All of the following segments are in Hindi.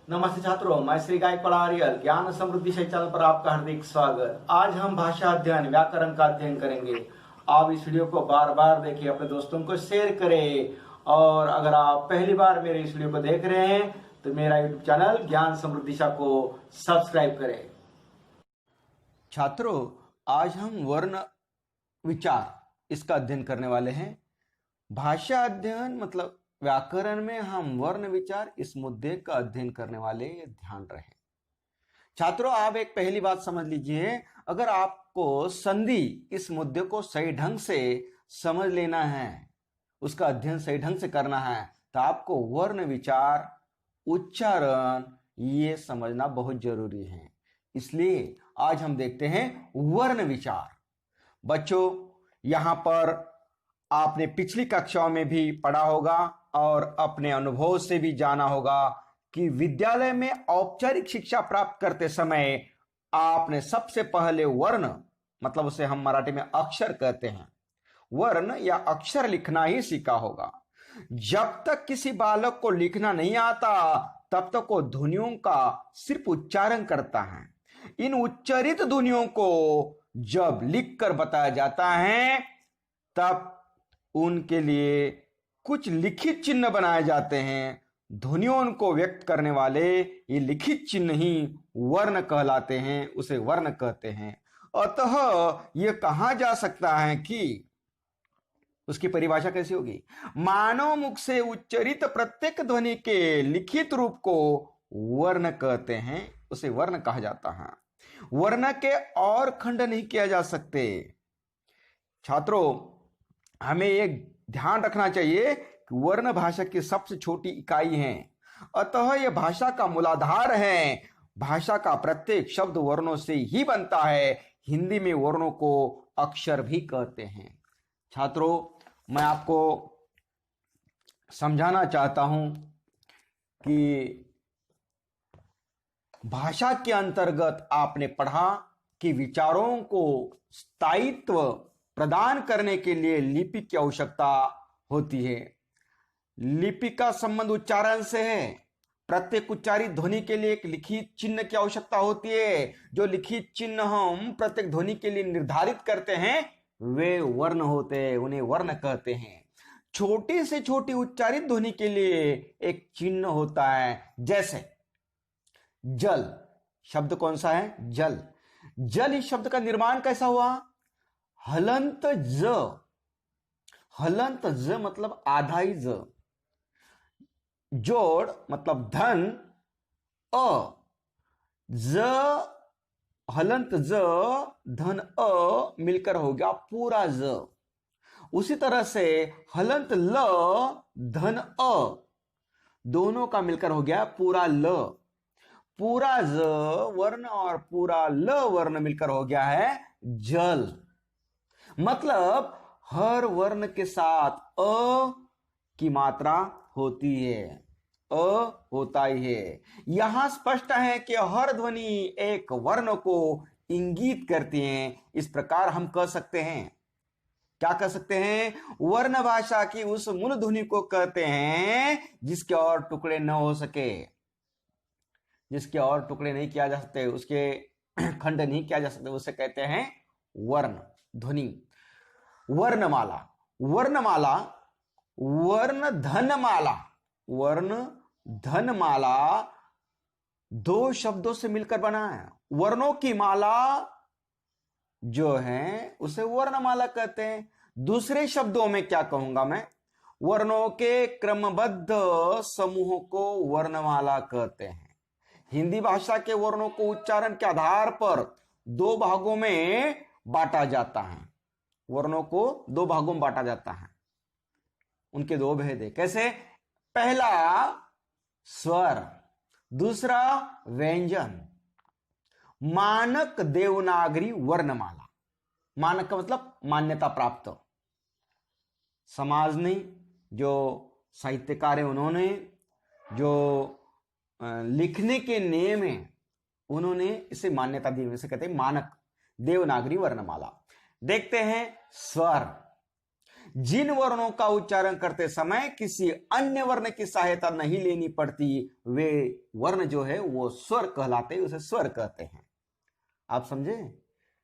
नमस्ते छात्रों, मैं श्री गायकवाड़ आर्यल ज्ञान समृद्धि से चैनल पर आपका हार्दिक स्वागत। आज हम भाषा अध्ययन व्याकरण का अध्ययन करेंगे। आप इस वीडियो को बार बार देखिए, अपने दोस्तों को शेयर करें और अगर आप पहली बार मेरे इस वीडियो को देख रहे हैं तो मेरा यूट्यूब चैनल ज्ञान समृद्धि को सब्सक्राइब करें। छात्रों, आज हम वर्ण विचार इसका अध्ययन करने वाले हैं। भाषा अध्ययन मतलब व्याकरण में हम वर्ण विचार इस मुद्दे का अध्ययन करने वाले, ये ध्यान रहे। छात्रों, आप एक पहली बात समझ लीजिए, अगर आपको संधि इस मुद्दे को सही ढंग से समझ लेना है, उसका अध्ययन सही ढंग से करना है, तो आपको वर्ण विचार, उच्चारण ये समझना बहुत जरूरी है। इसलिए आज हम देखते हैं वर्ण विचार। बच्चों, यहां पर आपने पिछली कक्षाओं में भी पढ़ा होगा और अपने अनुभव से भी जाना होगा कि विद्यालय में औपचारिक शिक्षा प्राप्त करते समय आपने सबसे पहले वर्ण, मतलब उसे हम मराठी में अक्षर कहते हैं, वर्ण या अक्षर लिखना ही सीखा होगा। जब तक किसी बालक को लिखना नहीं आता तब तक वो ध्वनियों का सिर्फ उच्चारण करता है। इन उच्चारित ध्वनियों को जब लिखकर बताया जाता है तब उनके लिए कुछ लिखित चिन्ह बनाए जाते हैं। ध्वनियों को व्यक्त करने वाले ये लिखित चिन्ह ही वर्ण कहलाते हैं, उसे वर्ण कहते हैं। अतः यह कहा जा सकता है कि उसकी परिभाषा कैसी होगी? मानव मुख से उच्चरित प्रत्येक ध्वनि के लिखित रूप को वर्ण कहते हैं, उसे वर्ण कहा जाता है। वर्ण के और खंड नहीं किया जा सकते। छात्रों, हमें एक ध्यान रखना चाहिए कि वर्ण भाषा की सबसे छोटी इकाई है, अतः यह भाषा का मूलाधार है। भाषा का प्रत्येक शब्द वर्णों से ही बनता है। हिंदी में वर्णों को अक्षर भी कहते हैं। छात्रों, मैं आपको समझाना चाहता हूं कि भाषा के अंतर्गत आपने पढ़ा कि विचारों को स्थायित्व प्रदान करने के लिए लिपि की आवश्यकता होती है। लिपि का संबंध उच्चारण से है। प्रत्येक उच्चारित ध्वनि के लिए एक लिखित चिन्ह की आवश्यकता होती है। जो लिखित चिन्ह हम प्रत्येक ध्वनि के लिए निर्धारित करते हैं वे वर्ण होते हैं, उन्हें वर्ण कहते हैं। छोटी से छोटी उच्चारित ध्वनि के लिए एक चिन्ह होता है, जैसे जल शब्द कौन सा है? जल। जल इस शब्द का निर्माण कैसा हुआ? हलंत ज। हलंत ज मतलब आधा ही ज। जोड़ मतलब धन अ। ज हलंत ज धन अ मिलकर हो गया पूरा ज। उसी तरह से हलंत ल धन अ दोनों का मिलकर हो गया पूरा ल। पूरा ज वर्ण और पूरा ल वर्ण मिलकर हो गया है जल। मतलब हर वर्ण के साथ अ की मात्रा होती है, अ होता ही है। यहां स्पष्ट है कि हर ध्वनि एक वर्ण को इंगित करती है। इस प्रकार हम कह सकते हैं, क्या कह सकते हैं? वर्ण भाषा की उस मूल ध्वनि को कहते हैं जिसके और टुकड़े न हो सके, जिसके और टुकड़े नहीं किया जा सकते, उसके खंड नहीं किया जा सकते, उसे कहते हैं वर्ण ध्वनि। वर्णमाला, वर्णमाला, वर्ण धनमाला, वर्ण धनमाला दो शब्दों से मिलकर बना है। वर्णों की माला जो है उसे वर्णमाला कहते हैं। दूसरे शब्दों में क्या कहूंगा मैं? वर्णों के क्रमबद्ध समूह को वर्णमाला कहते हैं। हिंदी भाषा के वर्णों को उच्चारण के आधार पर दो भागों में बांटा जाता है। वर्णों को दो भागों में बांटा जाता है, उनके दो भेद है। कैसे? पहला स्वर, दूसरा व्यंजन। मानक देवनागरी वर्णमाला। मानक का मतलब मान्यता प्राप्त। समाज ने, जो साहित्यकार है उन्होंने, जो लिखने के नियम है उन्होंने इसे मान्यता दी, इसे कहते हैं मानक देवनागरी वर्णमाला। देखते हैं स्वर। जिन वर्णों का उच्चारण करते समय किसी अन्य वर्ण की सहायता नहीं लेनी पड़ती वे वर्ण जो है वो स्वर कहलाते हैं, उसे स्वर कहते हैं। आप समझे?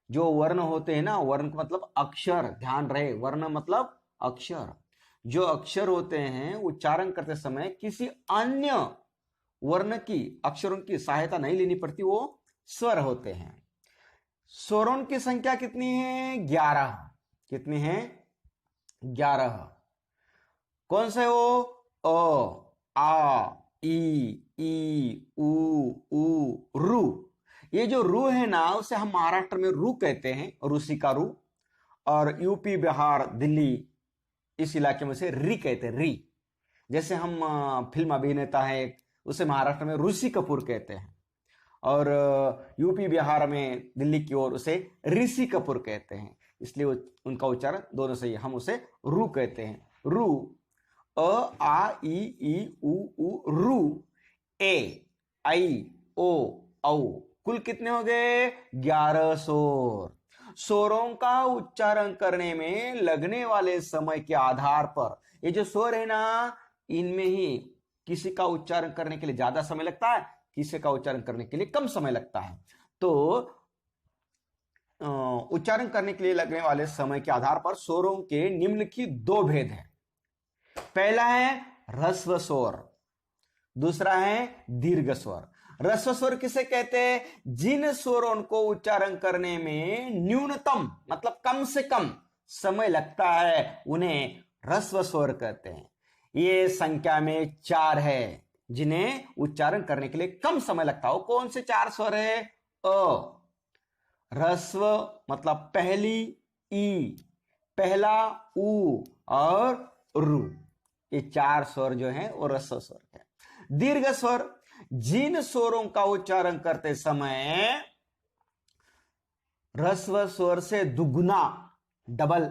जो वर्ण होते हैं ना, वर्ण का मतलब अक्षर, ध्यान रहे, वर्ण मतलब अक्षर। जो अक्षर होते हैं उच्चारण करते समय किसी अन्य वर्ण की, अक्षरों की सहायता नहीं लेनी पड़ती, वो स्वर होते हैं। स्वरों की संख्या कितनी है? 11। कितनी है? 11। कौन से वो? अ, आ, ई, उ, रु। ये जो रु है ना, उसे हम महाराष्ट्र में रु कहते हैं, रूसी का रु, और यूपी, बिहार, दिल्ली इस इलाके में उसे री कहते हैं, री। जैसे हम फिल्म अभिनेता है उसे महाराष्ट्र में ऋषि कपूर कहते हैं, और यूपी बिहार में दिल्ली की ओर उसे ऋषि कपूर कहते हैं, इसलिए उनका उच्चारण दोनों सही है, हम उसे रु कहते हैं। रु, अ, आ, ई, उ, रु, ए, आई, ओ, औ। कुल कितने हो गए? 11 स्वर। स्वरों का उच्चारण करने में लगने वाले समय के आधार पर, ये जो स्वर है ना, इनमें ही किसी का उच्चारण करने के लिए ज्यादा समय लगता है, किसी का उच्चारण करने के लिए कम समय लगता है। तो उच्चारण करने के लिए लगने वाले समय के आधार पर स्वरों के निम्नलिखित 2 भेद हैं। पहला है ह्रस्व स्वर, दूसरा है दीर्घ स्वर। ह्रस्व स्वर किसे कहते हैं? जिन स्वरों को उच्चारण करने में न्यूनतम मतलब कम से कम समय लगता है उन्हें ह्रस्व स्वर कहते हैं। ये संख्या में 4 है जिन्हें उच्चारण करने के लिए कम समय लगता हो। कौन से 4 स्वर है? अ, ह्रस्व मतलब पहली ई, पहला उ और रु, ये 4 स्वर जो हैं वो ह्रस्व स्वर है। दीर्घ स्वर, जिन स्वरों का उच्चारण करते समय ह्रस्व स्वर से दुगुना, डबल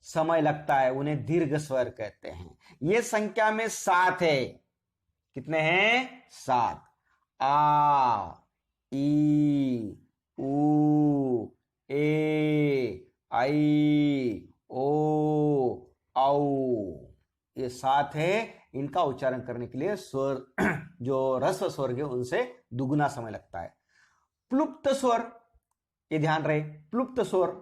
समय लगता है, उन्हें दीर्घ स्वर कहते हैं। ये संख्या में 7 है। कितने हैं? 7। आ, ई, उ, ए, आई, ओ, औ, ये 7 है। इनका उच्चारण करने के लिए स्वर जो ह्रस्व स्वर है उनसे दुगुना समय लगता है। प्लुप्त स्वर, ये ध्यान रहे, प्लुप्त स्वर,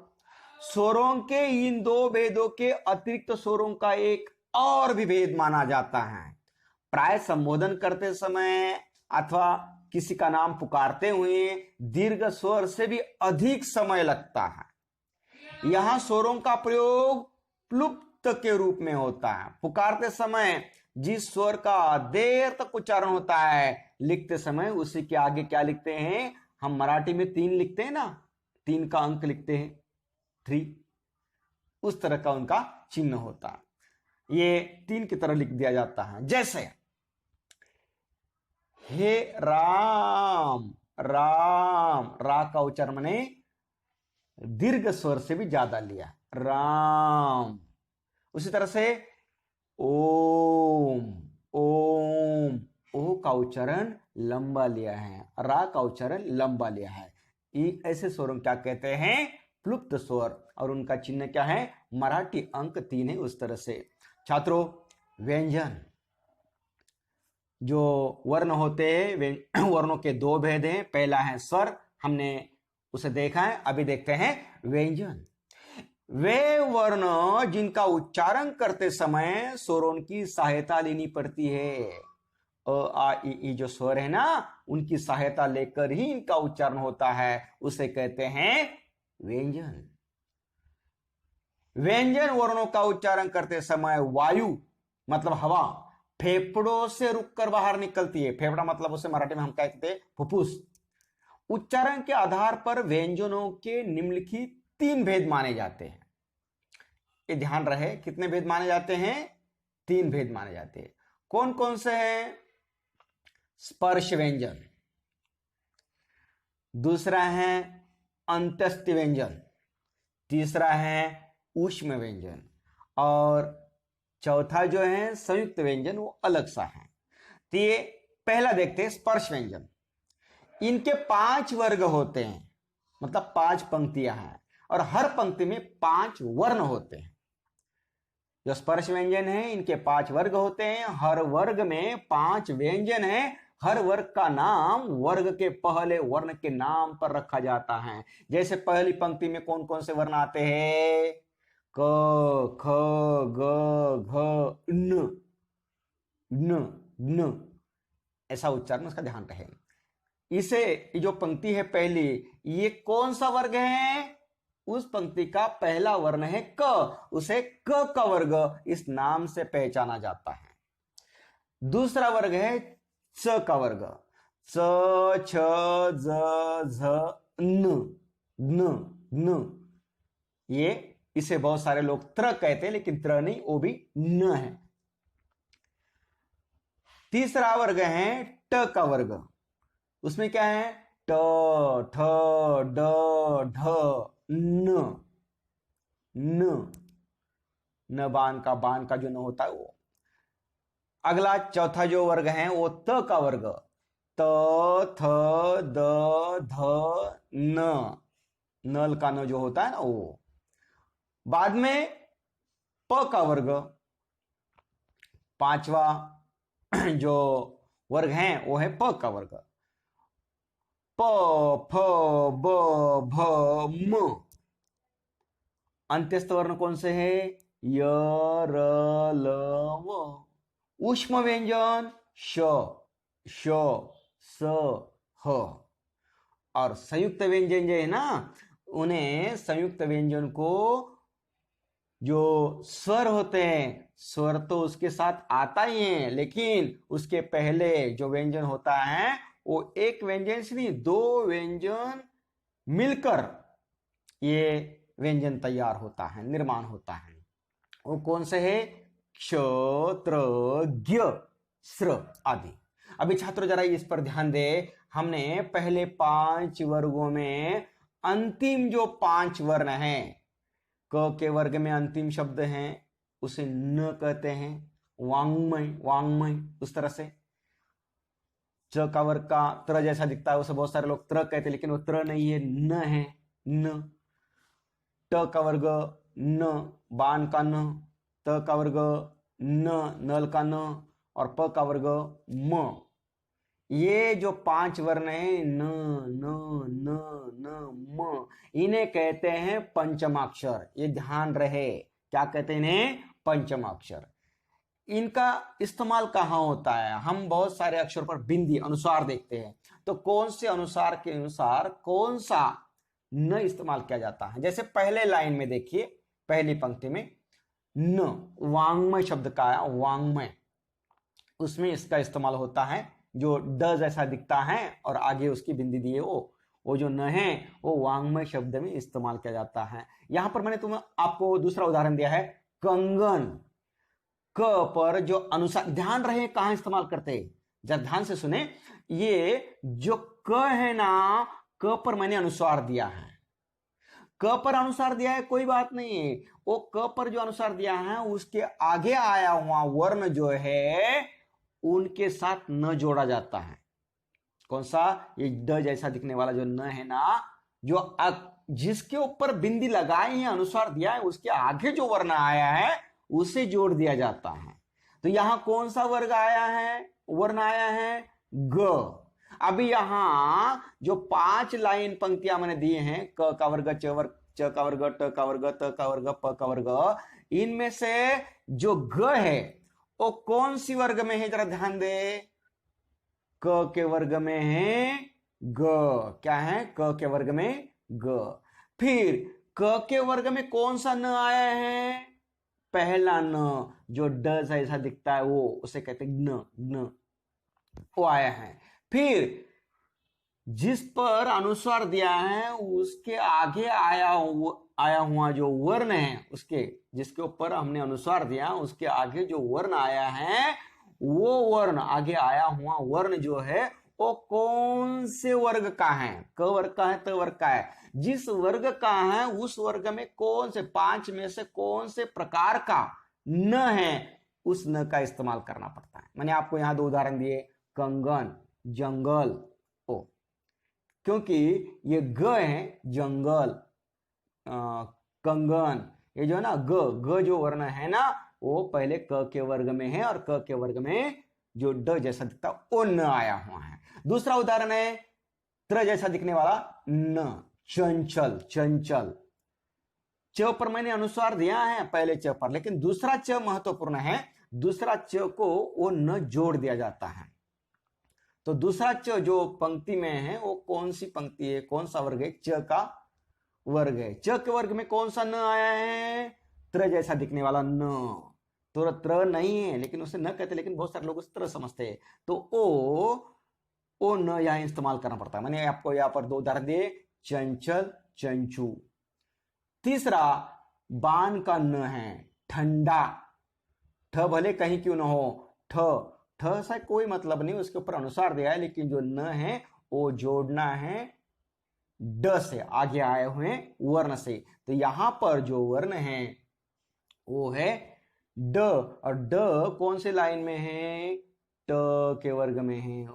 स्वरों के इन 2 भेदों के अतिरिक्त स्वरों का एक और भी भेद माना जाता है। प्राय संबोधन करते समय अथवा किसी का नाम पुकारते हुए दीर्घ स्वर से भी अधिक समय लगता है। यहां स्वरों का प्रयोग प्लुप्त के रूप में होता है। पुकारते समय जिस स्वर का देर तक उच्चारण होता है, लिखते समय उसी के आगे क्या लिखते हैं? हम मराठी में 3 लिखते हैं ना, 3 का अंक लिखते हैं, 3, उस तरह का उनका चिन्ह होता है। ये 3 की तरह लिख दिया जाता है। जैसे हे राम, राम, रा का उच्चारण मैंने दीर्घ स्वर से भी ज्यादा लिया, राम। उसी तरह से ओम, ओम, ओ का उच्चारण लंबा लिया है, रा का उच्चारण लंबा लिया है। ऐसे स्वरों क्या कहते हैं? प्लुप्त स्वर, और उनका चिन्ह क्या है? मराठी अंक 3 है। उस तरह से छात्रों, व्यंजन जो वर्ण होते हैं, वर्णों के 2 भेद हैं। पहला है स्वर, हमने उसे देखा है। अभी देखते हैं व्यंजन। वे वर्ण जिनका उच्चारण करते समय स्वरों की सहायता लेनी पड़ती है। अ, आ, ई जो स्वर है ना, उनकी सहायता लेकर ही इनका उच्चारण होता है, उसे कहते हैं व्यंजन। व्यंजन वर्णों का उच्चारण करते समय वायु मतलब हवा फेफड़ों से रुककर बाहर निकलती है। फेफड़ा मतलब उसे मराठी में हम कहते हैं फुफ्फुस। उच्चारण के आधार पर व्यंजनों के निम्नलिखित 3 भेद माने जाते हैं। ये ध्यान रहे, कितने भेद माने जाते हैं? 3 भेद माने जाते हैं। कौन कौन से हैं? स्पर्श व्यंजन, दूसरा है अंत्यस्थ व्यंजन, तीसरा है ऊष्म व्यंजन, और चौथा जो है संयुक्त व्यंजन, वो अलग सा है। तो ये पहला देखते हैं स्पर्श व्यंजन। इनके 5 वर्ग होते हैं, मतलब 5 पंक्तियां हैं, और हर पंक्ति में 5 वर्ण होते हैं। जो स्पर्श व्यंजन है इनके 5 वर्ग होते हैं, हर वर्ग में 5 व्यंजन है। हर वर्ग का नाम वर्ग के पहले वर्ण के नाम पर रखा जाता है। जैसे पहली पंक्ति में कौन कौन से वर्ण आते हैं? क, ख, ग, घ, न, न, न, ऐसा उच्चारण उसका ध्यान रहे। इसे जो पंक्ति है पहली, ये कौन सा वर्ग है? उस पंक्ति का पहला वर्ण है क, उसे क का वर्ग इस नाम से पहचाना जाता है। दूसरा वर्ग है च का वर्ग, च, छ, ज, झ, न, न, ये इसे बहुत सारे लोग त्र कहते हैं, लेकिन त्र नहीं, वो भी न है। तीसरा वर्ग है ट का वर्ग, उसमें क्या है? ट, ठ, ड, ढ, न, न बान का जो न होता है वो। अगला चौथा जो वर्ग है वो त का वर्ग, त, थ, द, ध, न, नल का न जो होता है ना वो। बाद में प का वर्ग, पांचवा जो वर्ग है वो है प का वर्ग, प, फ, ब, भ, म। अंत्यस्थ वर्ण कौन से है? य, र, ल, व। ऊष्म व्यंजन श, श, स, ह। और संयुक्त व्यंजन जो है ना, उन्हें संयुक्त व्यंजन को जो स्वर होते हैं, स्वर तो उसके साथ आता ही है, लेकिन उसके पहले जो व्यंजन होता है वो एक व्यंजन से नहीं, 2 व्यंजन मिलकर ये व्यंजन तैयार होता है, निर्माण होता है। वो कौन से है? क्ष, त्र, ज्ञ, स्र आदि। अभी छात्रों जरा इस पर ध्यान दे, हमने पहले 5 वर्गों में अंतिम जो 5 वर्ण हैं, क के वर्ग में अंतिम शब्द हैं उसे न कहते हैं, वांग्मय, वांग्मय उस तरह से। च का वर्ग का त्र जैसा दिखता है उसे बहुत सारे लोग त्र कहते हैं, लेकिन वो त्र नहीं है, न है, न। ट का वर्ग न, बान का न, त का वर्ग न, नल का न, और प का वर्ग म। ये जो 5 वर्ण है न, न, न, न, म, इन्हें कहते हैं पंचमाक्षर। ये ध्यान रहे, क्या कहते हैं इन्हें? पंचमाक्षर। इनका इस्तेमाल कहां होता है? हम बहुत सारे अक्षर पर बिंदी अनुसार देखते हैं, तो कौन से अनुसार के अनुसार कौन सा न इस्तेमाल किया जाता है? जैसे पहले लाइन में देखिए, पहली पंक्ति में न वांग्मय शब्द का आया, वांग्मय, उसमें इसका इस्तेमाल होता है। जो ड जैसा दिखता है और आगे उसकी बिंदी दी है, वो जो न है वो वांग्मय शब्द में इस्तेमाल किया जाता है। यहां पर मैंने आपको दूसरा उदाहरण दिया है, कंगन। क पर जो अनुसार, ध्यान रहे कहां इस्तेमाल करते हैं, जब ध्यान से सुने। ये जो क है ना, क पर मैंने अनुसार दिया है, क पर अनुसार दिया है, कोई बात नहीं है। वो क पर जो अनुसार दिया है उसके आगे आया हुआ वर्ण जो है उनके साथ न जोड़ा जाता है। कौन सा? ये ड जैसा दिखने वाला जो न है ना, जो जिसके ऊपर बिंदी लगाई है, अनुसार दिया है, उसके आगे जो वर्ण आया है उसे जोड़ दिया जाता है। तो यहां कौन सा वर्ग आया है? वर्ण आया है ग। अभी यहां जो 5 लाइन पंक्तियां मैंने दी हैं, क का वर्ग, च का वर्ग, ट का वर्ग, त का वर्ग, प का वर्ग, इनमें से जो ग है वो कौन सी वर्ग में है? जरा ध्यान दे, क के वर्ग में है ग। क्या है? क के वर्ग में ग। फिर क के वर्ग में कौन सा न आया है? पहला न, जो ड जैसा दिखता है वो, उसे कहते हैं न, न, वो आया है। फिर जिस पर अनुस्वार दिया है उसके आगे आया हुआ जो वर्ण है, उसके जिसके ऊपर हमने अनुस्वार दिया उसके आगे जो वर्ण आया है, वो वर्ण, आगे आया हुआ वर्ण जो है वो कौन से वर्ग का है? क वर्ग का है, त वर्ग का है? जिस वर्ग का है उस वर्ग में कौन से 5 में से कौन से प्रकार का न है, उस न का इस्तेमाल करना पड़ता है। मैंने आपको यहां 2 उदाहरण दिए, कंगन, जंगल, ओ, क्योंकि ये ग है, जंगल, कंगन, ये जो है ना ग जो वर्ण है ना, वो पहले क के वर्ग में है और क के वर्ग में जो ड जैसा दिखता वो न आया हुआ है। दूसरा उदाहरण है त्र जैसा दिखने वाला न, चंचल, चंचल। च पर मैंने अनुस्वार दिया है पहले च पर, लेकिन दूसरा च महत्वपूर्ण है। दूसरा च को वो न जोड़ दिया जाता है। तो दूसरा च जो पंक्ति में है वो कौन सी पंक्ति है, कौन सा वर्ग है? च का वर्ग है। च के वर्ग में कौन सा न आया है? त्र जैसा दिखने वाला न। तो त्र नहीं है, लेकिन उसे न कहते, लेकिन बहुत सारे लोग उसे त्र समझते हैं। तो ओ न यहां इस्तेमाल करना पड़ता है। मैंने आपको यहां पर दो उदाहरण दिए, चंचल, चंचू। तीसरा बान का न है, ठंडा। ठ भले कहीं क्यों ना हो, ठ से कोई मतलब नहीं, उसके ऊपर अनुसार दिया है, लेकिन जो न है वो जोड़ना है ड से, आगे आए हुए वर्ण से। तो यहां पर जो वर्ण है वो है ड, और ड कौन से लाइन में है? ट के वर्ग में है।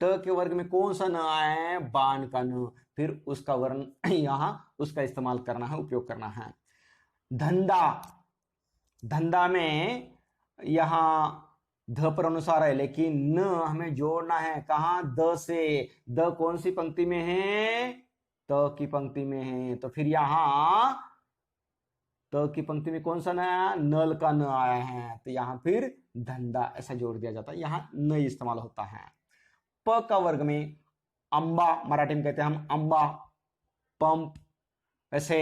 ट के वर्ग में कौन सा न आया है? बान का न। फिर उसका वर्ण यहां उसका इस्तेमाल करना है, उपयोग करना है। धंधा, धंधा में यहां ध पर अनुसार है, लेकिन न हमें जोड़ना है कहां? द से। द कौन सी पंक्ति में है? त की पंक्ति में है। तो फिर यहां त की पंक्ति में कौन सा न आया? नल का न आया है। तो यहां फिर धंधा ऐसा जोड़ दिया जाता है, यहां न इस्तेमाल होता है। प का वर्ग में अंबा, मराठी में कहते हैं हम अंबा, पंप। वैसे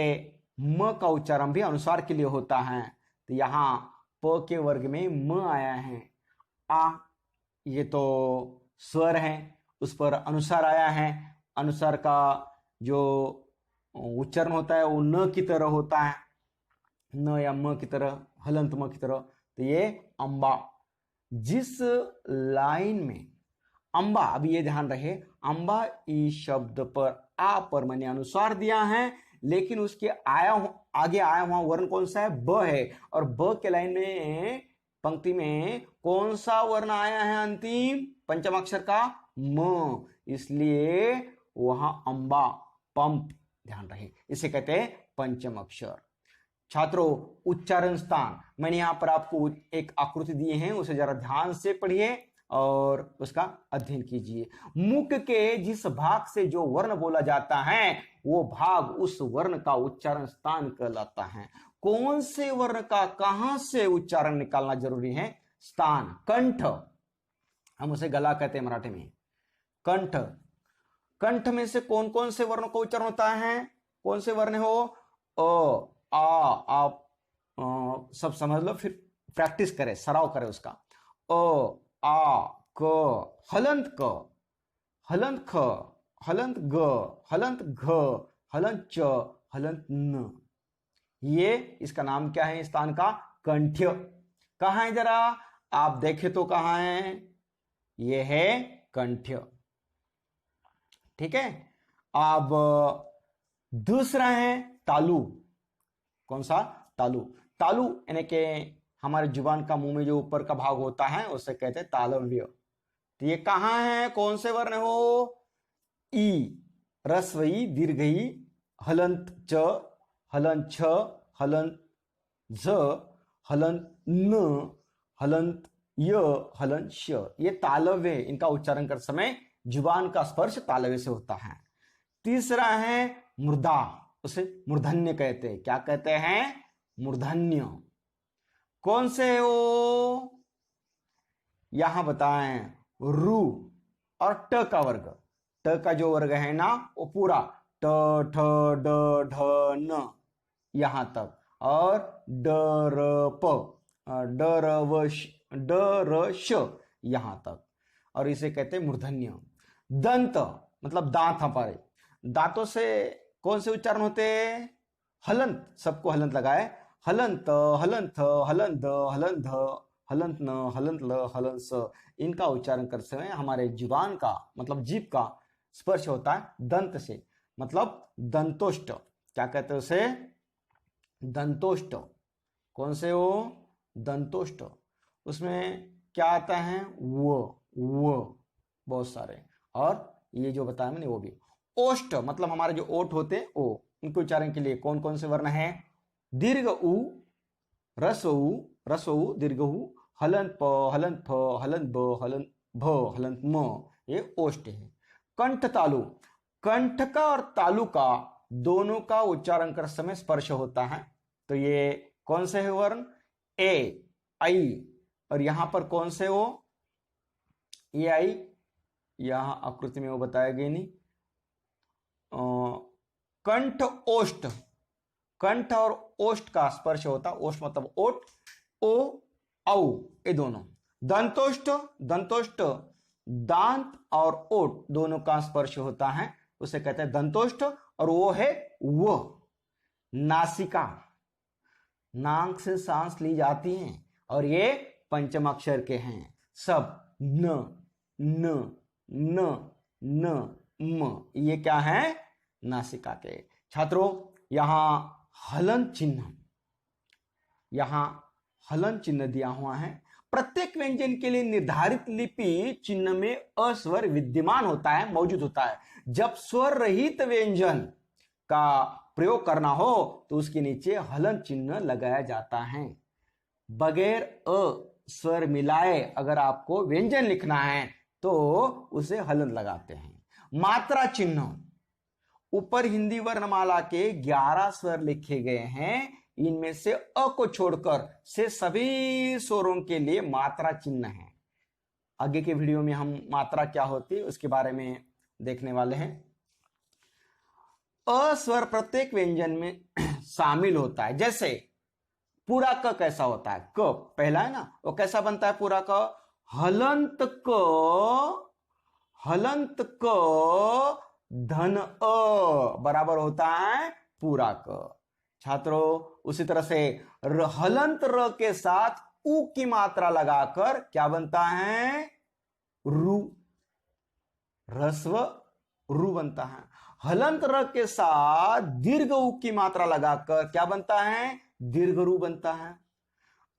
म का उच्चारण भी अनुसार के लिए होता है। तो यहां प के वर्ग में म आया है। आ, ये तो स्वर है, उस पर अनुसार आया है। अनुसार का जो उच्चारण होता है वो न की तरह होता है, न या म की तरह, हलंत म की तरह। तो ये अंबा। जिस लाइन में अंबा, अभी ये ध्यान रहे, अंबा इस शब्द पर आ पर मैंने अनुसार दिया है, लेकिन उसके आगे आया हुआ वर्ण कौन सा है? ब है। और ब के लाइन में पंक्ति में कौन सा वर्ण आया है? अंतिम पंचम अक्षर का म, इसलिए वहां अंबा, पंप, ध्यान रहे, इसे कहते हैं पंचम अक्षर। छात्रों, उच्चारण स्थान, मैंने यहां पर आपको एक आकृति दी है, उसे जरा ध्यान से पढ़िए और उसका अध्ययन कीजिए। मुख के जिस भाग से जो वर्ण बोला जाता है वो भाग उस वर्ण का उच्चारण स्थान कहलाता है। कौन से वर्ण का कहां से उच्चारण निकालना जरूरी है? स्थान। कंठ, हम उसे गला कहते हैं मराठी में, कंठ। कंठ में से कौन कौन से वर्णों का उच्चारण होता है? कौन से वर्ण हो? अ, आ, आप सब समझ लो, फिर प्रैक्टिस करें, सराव करें उसका। अ, आ, क, हलंत क, हलंत ख, हलंत ग, हलंत घ, हलंत च, हलंत न। ये इसका नाम क्या है? स्थान का कंठ्य। कहां है जरा आप देखें तो, कहां है? ये है कंठ्य। ठीक है। अब दूसरा है तालु। कौन सा? तालु। तालु यानी कि हमारे जुबान का, मुंह में जो ऊपर का भाग होता है उसे कहते हैं तालव्य। तो ये कहां है? कौन से वर्ण हो? ई, ह्रस्व ई, दीर्घ ई, हलंत च, हलंत छ, हलंत झ, हलंत न, हलंत य, हलंत श। ये तालव्य, इनका उच्चारण करते समय जुबान का स्पर्श तालव्य से होता है। तीसरा है मूर्धा, उसे मूर्धन्य कहते हैं। क्या कहते हैं? मूर्धन्य। कौन से है वो? यहां बताएं, रू और ट का वर्ग। ट का जो वर्ग है ना वो पूरा ट, ठ, ड, ढ, न, यहां तक, और ड, र, प, ड, र, व, ड, र, श, यहां तक, और इसे कहते हैं मूर्धन्य। दंत मतलब दांत। हमारे दांतों से कौन से उच्चारण होते हैं? हलंत, सबको हलंत लगाए, हलंत, हलंत, हलंत, हलंत, हलंत न, हलंत ल, हलंत स। इनका उच्चारण करते समय हमारे जुबान का मतलब जीभ का स्पर्श होता है दंत से, मतलब दंतोष्ट। क्या कहते हैं उसे? दंतोष्ट। कौन से हो? दंतोष्ट। उसमें क्या आता है? वो बहुत सारे, और ये जो बताया मैंने वो भी। ओष्ठ मतलब हमारे जो ओठ होते हैं वो, उनके उच्चारण के लिए कौन कौन से वर्ण हैं? दीर्घ उ, ह्रस्व उ, ह्रस्व उ, दीर्घ उ, हलंत प, हलंत फ, हलंत ब, हलंत भ, हलंत म, ये ओष्ठ है। कंठ तालु, कंठ का और तालु का दोनों का उच्चारण कर समय स्पर्श होता है। तो ये कौन से है वर्ण? ए, आई। और यहां पर कौन से हो? ये आई, यहां आकृति में वो बताया गया नहीं। कंठ ओष्ठ, कंठ और ओष्ठ का स्पर्श होता, ओष्ठ मतलब ओठ, ओ औ, ये दोनों। दंतोष्ठ, दंतोष्ठ दांत और ओठ दोनों का स्पर्श होता है, उसे कहते हैं दंतोष्ठ। और वो है वो। नासिका, नाक से सांस ली जाती है और ये पंचम अक्षर के हैं सब। न, न, न, न, म, ये क्या है? नासिका के। छात्रों, यहां हलन चिन्ह, यहां हलन चिन्ह दिया हुआ है। प्रत्येक व्यंजन के लिए निर्धारित लिपि चिन्ह में अस्वर विद्यमान होता है, मौजूद होता है। जब स्वर रहित व्यंजन का प्रयोग करना हो तो उसके नीचे हलन चिन्ह लगाया जाता है। बगैर अ स्वर मिलाए अगर आपको व्यंजन लिखना है तो उसे हलन लगाते हैं। मात्रा चिन्ह, ऊपर हिंदी वर्णमाला के 11 स्वर लिखे गए हैं, इनमें से अ को छोड़कर से सभी स्वरों के लिए मात्रा चिन्ह है। आगे के वीडियो में हम मात्रा क्या होती है उसके बारे में देखने वाले हैं। अ स्वर प्रत्येक व्यंजन में शामिल होता है। जैसे पूरा क कैसा होता है? क पहला है ना, वो कैसा बनता है पूरा क? हलंत क, हलंत क धन अ बराबर होता है पूरा क। छात्रों, उसी तरह से हलंत र के साथ उ की मात्रा लगाकर क्या बनता है? रु, ह्रस्व रु बनता है। हलंत र के साथ दीर्घ उ की मात्रा लगाकर क्या बनता है? दीर्घ रु बनता है।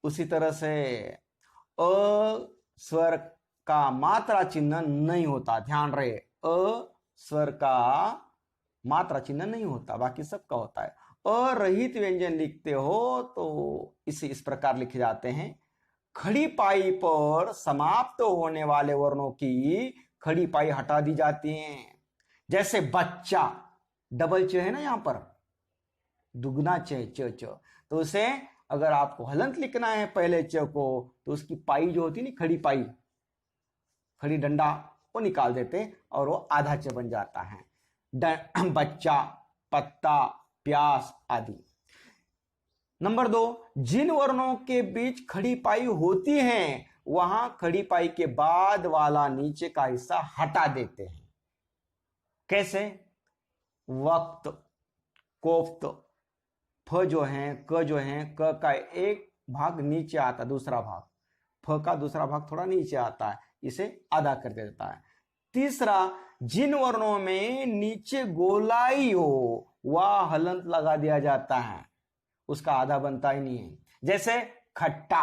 उसी तरह से अ स्वर का मात्रा चिन्ह नहीं होता, ध्यान रहे, अ स्वर का मात्रा चिन्ह नहीं होता, बाकी सबका होता है। अरहित व्यंजन लिखते हो तो इसे इस प्रकार लिखे जाते हैं। खड़ी पाई पर समाप्त होने वाले वर्णों की खड़ी पाई हटा दी जाती है। जैसे बच्चा, डबल च है ना यहां पर, दुगना च, च, च, तो उसे अगर आपको हलंत लिखना है पहले च को तो उसकी पाई जो होती है ना, खड़ी पाई, खड़ी डंडा, वो निकाल देते और वो आधा च बन जाता है। बच्चा, पत्ता, प्यास आदि। नंबर 2, जिन वर्णों के बीच खड़ी पाई होती है वहां खड़ी पाई के बाद वाला नीचे का हिस्सा हटा देते हैं। कैसे? वक्त, कोफ्त, फ जो है, क जो है, क का एक भाग नीचे आता, दूसरा भाग, फ का दूसरा भाग थोड़ा नीचे आता है, इसे आधा कर देता है। तीसरा, जिन वर्णों में नीचे गोलाई हो वह हलंत लगा दिया जाता है, उसका आधा बनता ही नहीं है। जैसे खट्टा,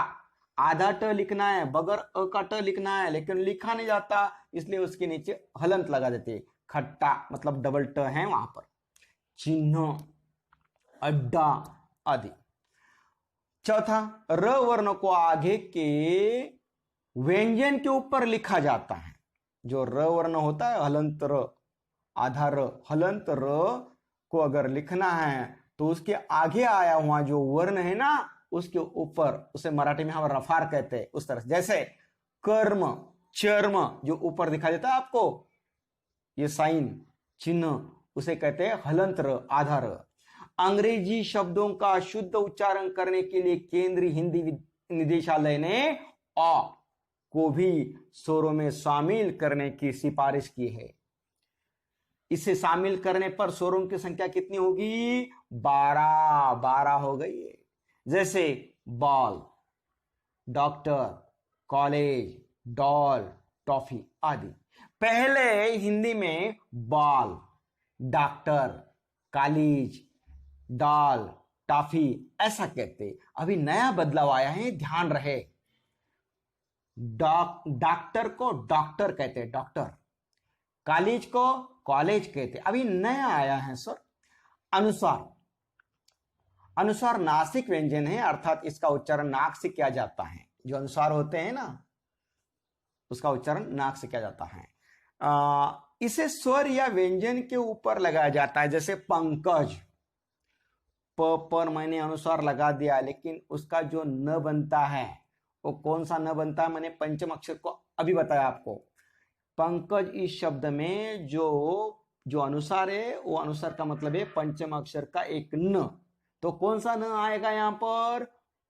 आधा ट लिखना है, बगैर अ का ट लिखना है लेकिन लिखा नहीं जाता, इसलिए उसके नीचे हलंत लगा देते हैं। खट्टा मतलब डबल ट है वहां पर। चिन्ह, अड्डा आदि। चौथा, र वर्ण को आगे के व्यंजन के ऊपर लिखा जाता है। जो र वर्ण होता है, हलंत र, आधा र, हलंत र को अगर लिखना है तो उसके आगे आया हुआ जो वर्ण है ना उसके ऊपर, उसे मराठी में हम रफार कहते हैं, उस तरह से। जैसे कर्म, चर्म जो ऊपर दिखाई देता है आपको, ये साइन चिन्ह, उसे कहते हैं हलंत र, आधा र। अंग्रेजी शब्दों का शुद्ध उच्चारण करने के लिए केंद्रीय हिंदी निदेशालय ने अ को भी स्वरों में शामिल करने की सिफारिश की है। इसे शामिल करने पर स्वरों की संख्या कितनी होगी? 12 हो गई है। जैसे ball, doctor, college, doll, toffee आदि। पहले हिंदी में ball, doctor, college, doll, toffee ऐसा कहते। अभी नया बदलाव आया है, ध्यान रहे। डॉक्टर को डॉक्टर कहते हैं, डॉक्टर। कॉलेज को कॉलेज कहते, अभी नया आया है सर। अनुसार, अनुस्वार नासिक व्यंजन है, अर्थात इसका उच्चारण नाक से किया जाता है। जो अनुस्वार होते हैं ना, उसका उच्चारण नाक से किया जाता है। इसे स्वर या व्यंजन के ऊपर लगाया जाता है, जैसे पंकज, प पर मैंने अनुस्वार लगा दिया, लेकिन उसका जो न बनता है वो कौन सा न बनता है, मैंने पंचम अक्षर को अभी बताया आपको। पंकज इस शब्द में जो अनुसार है, वो अनुसार का मतलब है पंचम अक्षर का एक न। तो कौन सा न आएगा यहाँ पर?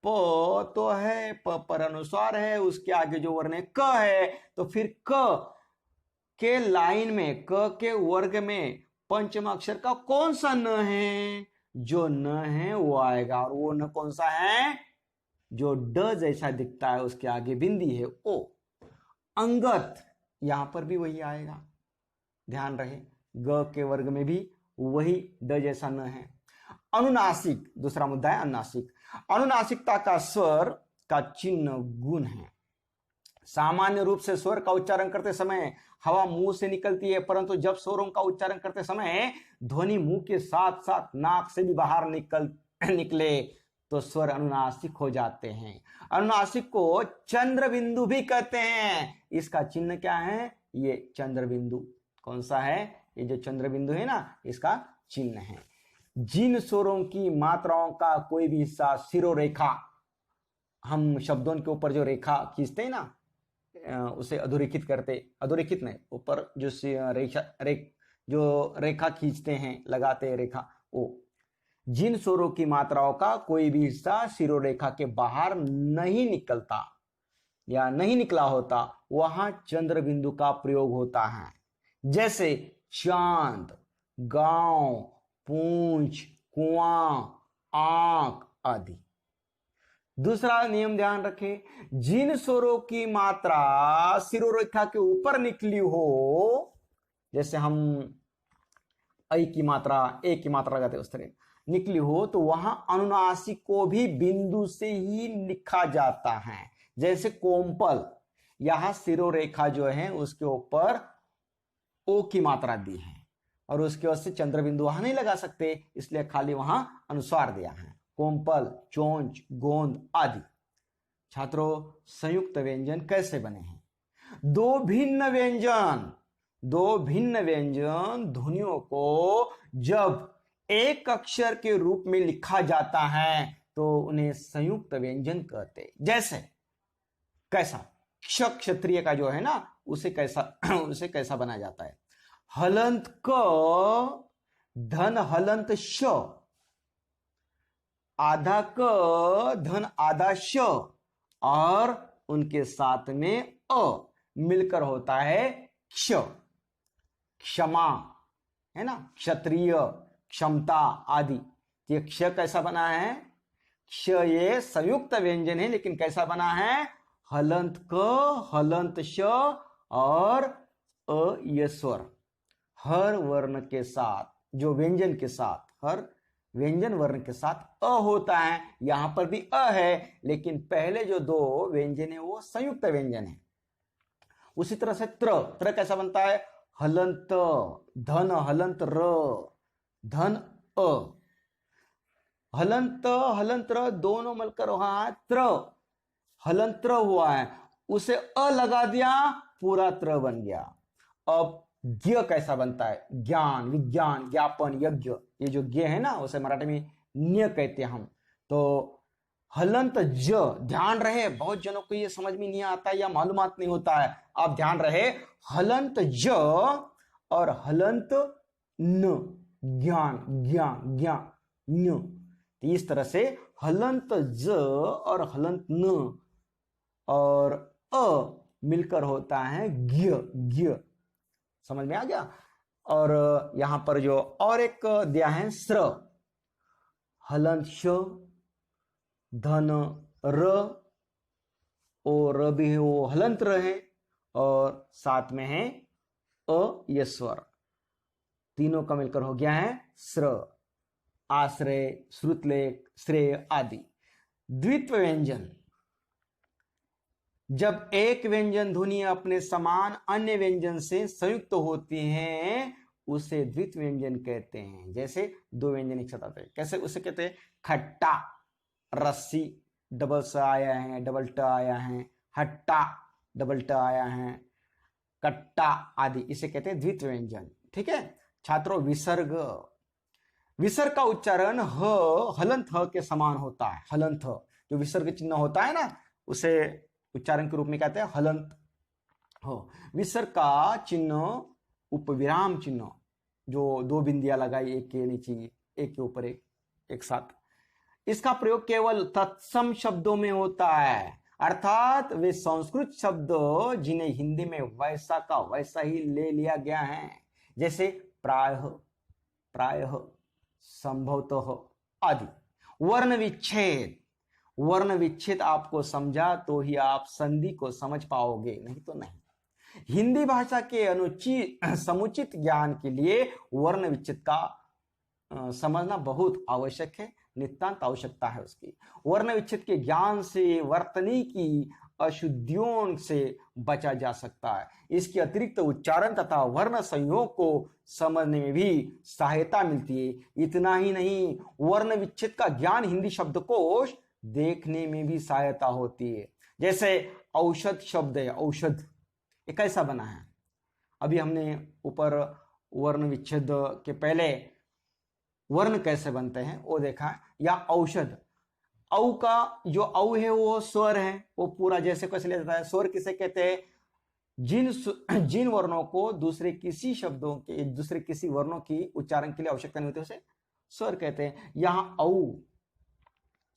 प तो है, प पर अनुस्वार है, उसके आगे जो वर्ण है क है, तो फिर क के लाइन में, क के वर्ग में पंचम अक्षर का कौन सा न है? जो न है वो आएगा। और वो न कौन सा है? जो ड जैसा दिखता है, उसके आगे बिंदी है ओ। अंगत, यहां पर भी वही आएगा, ध्यान रहे, ग के वर्ग में भी वही ड जैसा न है। अनुनासिक, दूसरा मुद्दा है अनुनासिक। अनुनासिकता का स्वर का चिन्ह गुण है। सामान्य रूप से स्वर का उच्चारण करते समय हवा मुंह से निकलती है, परंतु जब स्वरों का उच्चारण करते समय ध्वनि मुंह के साथ साथ नाक से भी बाहर निकले तो स्वर अनुनासिक हो जाते हैं। अनुनासिक को चंद्र बिंदु भी कहते हैं। इसका चिन्ह क्या है? ये चंद्र बिंदु। कौन सा है? ये जो चंद्र बिंदु है ना, इसका चिन्ह है। जिन स्वरों की मात्राओं का कोई भी हिस्सा शिरोरेखा, हम शब्दों के ऊपर जो रेखा खींचते हैं ना, उसे अधोरेखित करते, अधोरेखित नहीं, ऊपर जो रेखा खींचते हैं, लगाते हैं रेखा, वो जिन स्वरों की मात्राओं का कोई भी हिस्सा शिरोरेखा के बाहर नहीं निकलता या नहीं निकला होता, वहां चंद्र बिंदु का प्रयोग होता है। जैसे चांद, गांव, पूंछ, कुआं, आंख आदि। दूसरा नियम ध्यान रखें, जिन स्वरों की मात्रा शिरोरेखा के ऊपर निकली हो, जैसे हम ऐ की मात्रा, ए की मात्रा लगाते उस तरह निकली हो, तो वहां अनुनासिक को भी बिंदु से ही लिखा जाता है। जैसे कोमपल, यहां शिरोरेखा जो है उसके ऊपर ओ की मात्रा दी है और उसके वजह से चंद्र बिंदु वहां नहीं लगा सकते, इसलिए खाली वहां अनुस्वार दिया है। कोमपल, चोंच, गोंद आदि। छात्रों, संयुक्त व्यंजन कैसे बने हैं? दो भिन्न व्यंजन ध्वनियों को जब एक अक्षर के रूप में लिखा जाता है तो उन्हें संयुक्त व्यंजन कहते। जैसे कैसा? क्ष क्षत्रिय का जो है ना, उसे कैसा बनाया जाता है? हलंत क धन हलंत श, आधा क धन आधा श, और उनके साथ में अ मिलकर होता है क्ष। क्षमा है ना, क्षत्रिय, क्षमता आदि। ये क्ष कैसा बना है? क्ष ये संयुक्त व्यंजन है, लेकिन कैसा बना है? हलंत क, हलंत श और अ ये स्वर। हर वर्ण के साथ, जो व्यंजन के साथ, हर व्यंजन वर्ण के साथ अ होता है। यहां पर भी अ है, लेकिन पहले जो दो व्यंजन है वो संयुक्त व्यंजन है। उसी तरह से त्र कैसा बनता है? हलंत धन हलंत र, धन अ। हलंत हलंत र दोनों मिलकर वहां त्र, हलंत्र हुआ है, उसे अ लगा दिया, पूरा त्र बन गया। अब ज्ञ कैसा बनता है? ज्ञान, विज्ञान, ज्ञापन, यज्ञ। ये जो ज्ञ है ना, उसे मराठी में न्य कहते हैं हम। तो हलंत ज, ध्यान रहे, बहुत जनों को ये समझ में नहीं आता या मालूमात नहीं होता है, आप ध्यान रहे, हलंत ज और हलंत न, ज्ञान, ज्ञान, ज्ञान, न्य। इस तरह से हलंत ज और हलंत न और अ मिलकर होता है ज्ञ, ज्ञ। समझ में आ गया? और यहां पर जो और एक दिया है स्र, हलंत श, धन र, और र भी है वो हलंत र है, और साथ में है अ ये स्वर। तीनों का मिलकर हो गया है स्र। आश्रय, श्रुतलेख, श्रेय आदि। द्वित्व व्यंजन, जब एक व्यंजन ध्वनि अपने समान अन्य व्यंजन से संयुक्त होती हैं, उसे द्वित व्यंजन कहते हैं। जैसे दो व्यंजन एक साथ आते हैं, कैसे उसे कहते हैं? खट्टा, रस्सी डबल स आया है, डबल ट आया है, हट्टा डबल ट आया है, कट्टा आदि, इसे कहते हैं द्वित व्यंजन। ठीक है छात्रों, विसर्ग, विसर्ग का उच्चारण हलंत ह के समान होता है। हलंत ह जो विसर्ग चिन्ह होता है ना, उसे उच्चारण के रूप में कहते हैं हलंत हो। विसर्ग का चिन्ह उपविराम चिन्ह, जो दो बिंदियां लगाई एक के नीचे एक के ऊपर एक साथ, इसका प्रयोग केवल तत्सम शब्दों में होता है, अर्थात वे संस्कृत शब्द जिन्हें हिंदी में वैसा का वैसा ही ले लिया गया है, जैसे प्रायः, प्रायः, संभवतः आदि। वर्ण विच्छेद, वर्ण विच्छेद आपको समझा तो ही आप संधि को समझ पाओगे, नहीं तो नहीं। हिंदी भाषा के समुचित ज्ञान के लिए वर्ण विच्छेद का समझना बहुत आवश्यक है, नितांत आवश्यकता है उसकी। वर्ण विच्छेद के ज्ञान से वर्तनी की अशुद्धियों से बचा जा सकता है। इसके अतिरिक्त उच्चारण तथा वर्ण संयोग को समझने में भी सहायता मिलती है। इतना ही नहीं, वर्ण विच्छेद का ज्ञान हिंदी शब्दकोश देखने में भी सहायता होती है। जैसे औषध शब्द है, औषध ये कैसा बना है? अभी हमने ऊपर वर्ण विच्छेद के पहले वर्ण कैसे बनते हैं वो देखा है। या औषध, औ का जो औ है वो स्वर है, वो पूरा जैसे कैसे लिया जाता है? स्वर किसे कहते हैं? जिन वर्णों को दूसरे किसी शब्दों के, दूसरे किसी वर्णों की उच्चारण के लिए आवश्यकता नहीं होती उसे स्वर कहते हैं। यहां औ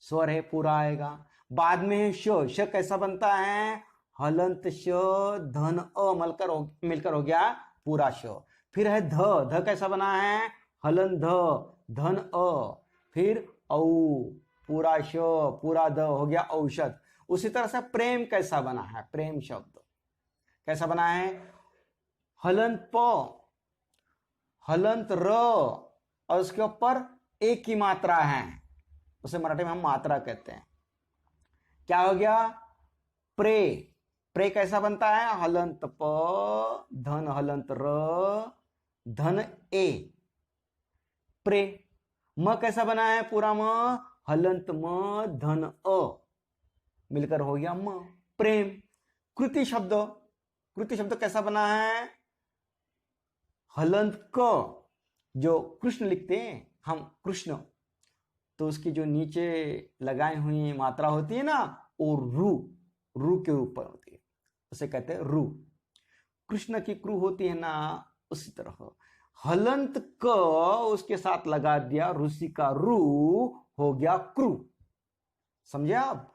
स्वर है, पूरा आएगा। बाद में श कैसा बनता है? हलंत श धन अ मिलकर हो गया पूरा श। फिर है ध कैसा बना है? हलन ध धन अ, फिर औ पूरा श पूरा द हो गया औषध। उसी तरह से प्रेम कैसा बना है? प्रेम शब्द कैसा बना है? हलंत प, हलंत र, और उसके ऊपर एक की मात्रा है, उसे मराठी में हम मात्रा कहते हैं। क्या हो गया? प्रे, प्रे कैसा बनता है? हलंत प धन हलंत र धन ए, प्रे। म कैसा बना है? पूरा म, हलंत म धन अ मिलकर हो गया म, प्रेम। कृति शब्द, कृति शब्द कैसा बना है? हलंत क, जो कृष्ण लिखते हैं हम कृष्ण, तो उसकी जो नीचे लगाई हुई मात्रा होती है ना, वो रू के ऊपर होती है, उसे कहते हैं रू। कृष्ण की क्रू होती है ना, उसी तरह हलंत क उसके साथ लगा दिया रूसी का रू, हो गया क्रू। समझे आप?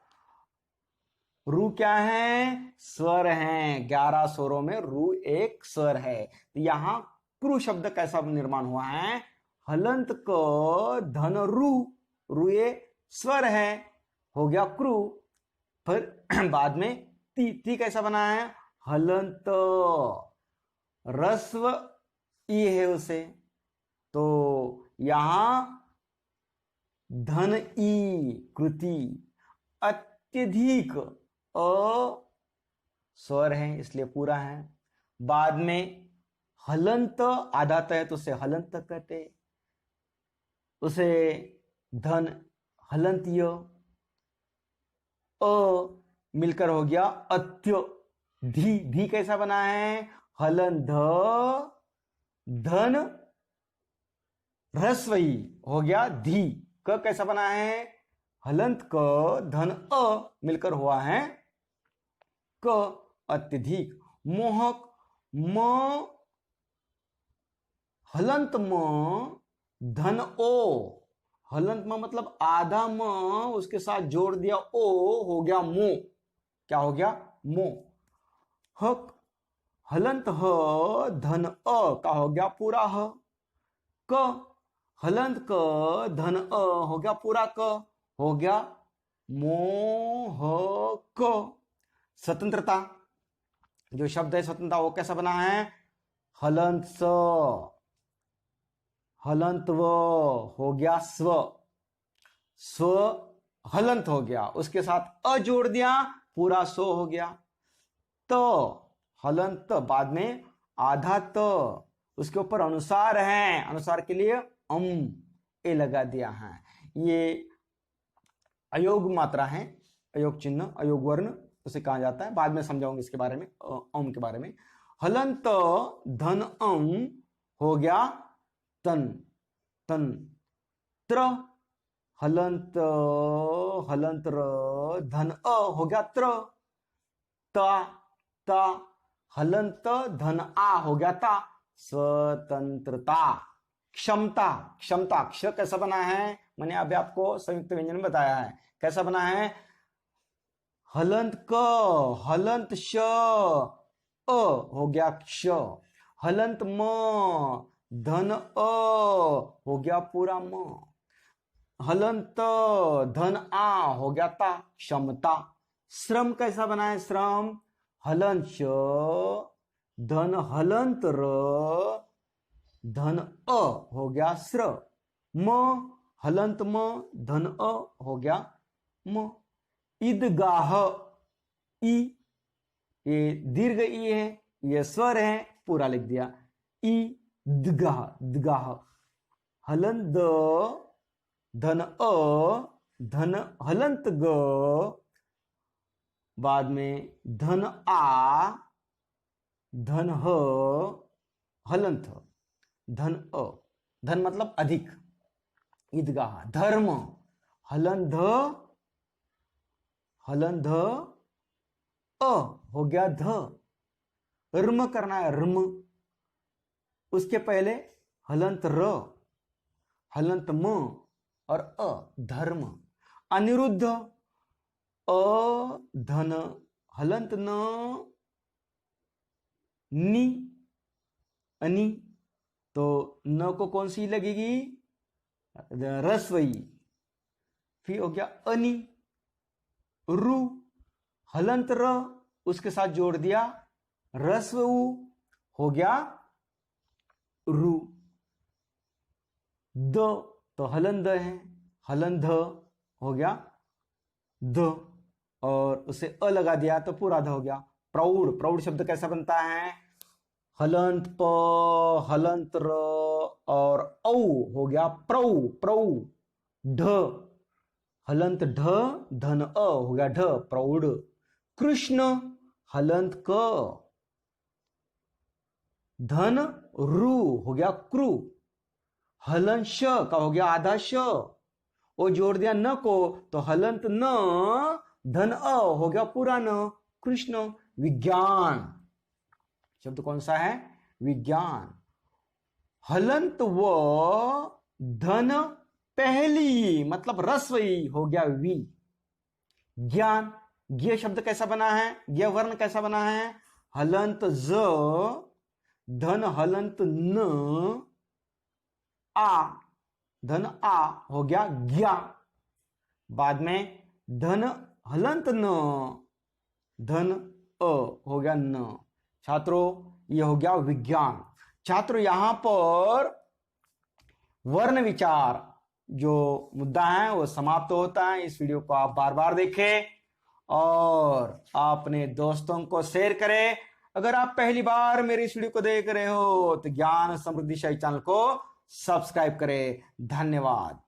रू क्या है? स्वर है। 11 स्वरों में रू एक स्वर है। तो यहां क्रू शब्द कैसा निर्माण हुआ है? हलंत क धन रू, रू ये स्वर है, हो गया क्रू। फिर बाद में ती कैसा बना है? हलंत रस्व ई है उसे, तो यहां धन ई कृति, अत्यधिक अ स्वर है इसलिए पूरा है। बाद में हलंत आधा है तो उसे हलंत कहते, उसे धन हलंतीय, अ मिलकर हो गया अत्य। धी कैसा बना है? हलन ध धन ह्रस्वई, हो गया धी। क कैसा बना है? हलंत क धन अ मिलकर हुआ है क, अत्यधिक। मोहक, म हलंत म धन ओ, हलंत म मतलब आधा म उसके साथ जोड़ दिया ओ, हो गया मो। क्या हो गया? मो। हक हलंत ह धन अ का हो गया पूरा ह। क हलंत क धन अ हो गया पूरा क, हो गया मोहक। स्वतंत्रता, जो शब्द है स्वतंत्रता, वो कैसा बना है? हलंत स हलंत व, हो गया स्व, स्व हलंत हो गया, उसके साथ अ जोड़ दिया, पूरा सो हो गया। तो हलंत बाद में आधा त, उसके ऊपर अनुसार है, अनुसार के लिए ए लगा दिया है। ये अयोग मात्रा है, अयोग चिन्ह, अयोग वर्ण उसे कहा जाता है, बाद में समझाऊंगे इसके बारे में, के बारे में। हलंत धन हो गया तन, तन त्र, हलंत हलंत धन हो गया त्र, ता ता, हलंत धन हो गया ता, स्वतंत्रता। क्षमता, क्षमता, क्ष कैसा बना है, मैंने अभी आपको संयुक्त व्यंजन बताया है, कैसा बना है, हलंत क, हलंत श, हो गया क्ष, हलंत म, धन हो गया पूरा म, हलंत धन हो गया ता, क्षमता। श्रम कैसा बना है, श्रम हलंत श, धन हलंत र, धन हो गया श्र, म हलंत म, धन हो गया म। ईदगाह, ई ये दीर्घ ई है, ये स्वर है, पूरा लिख दिया, ईदगाह, दगाह, हलंत धन धन हलंत ग, बाद में धन धन हलंत धन धन मतलब अधिक, ईदगाह। धर्म हलंध हलंध हो गया ध, रम करना है, रम, उसके पहले हलंत र, हलंत म और धर्म। अनिरुद्ध धन हलंत न, नी, अनि, तो न को कौन सी लगेगी, रस्वई, फिर हो गया अनि, रु, हलंत र, उसके साथ जोड़ दिया रस्व उ, हो गया रु। द तो हलंद है, हलंध हो गया द, और उसे अ लगा दिया तो पूरा ध हो गया। प्रौढ़, प्रौढ़ शब्द कैसा बनता है, हलंत प, हलंत र और औ हो गया प्रौ, प्रौ। ढ हलंत ढ, धन हो गया ढ, प्रौढ़। कृष्ण हलंत क, धन रु हो गया क्रू, हलंत श का हो गया आधा श, और जोड़ दिया न को तो हलंत न, धन हो गया पूरा न, कृष्ण। विज्ञान शब्द कौन सा है, विज्ञान। हलंत व, धन पहली मतलब रस्वई हो गया वी। ज्ञान, ज्ञ शब्द कैसा बना है, ज्ञ वर्ण कैसा बना है, हलंत ज, धन हलंत न, धन हो गया ज्ञा, बाद में धन हलंत न, धन हो गया न। छात्रों ये हो गया विज्ञान। छात्रों यहां पर वर्ण विचार जो मुद्दा है वो समाप्त होता है। इस वीडियो को आप बार बार देखें और अपने दोस्तों को शेयर करें। अगर आप पहली बार मेरी इस वीडियो को देख रहे हो तो ज्ञान समृद्धि शाही चैनल को सब्सक्राइब करें। धन्यवाद।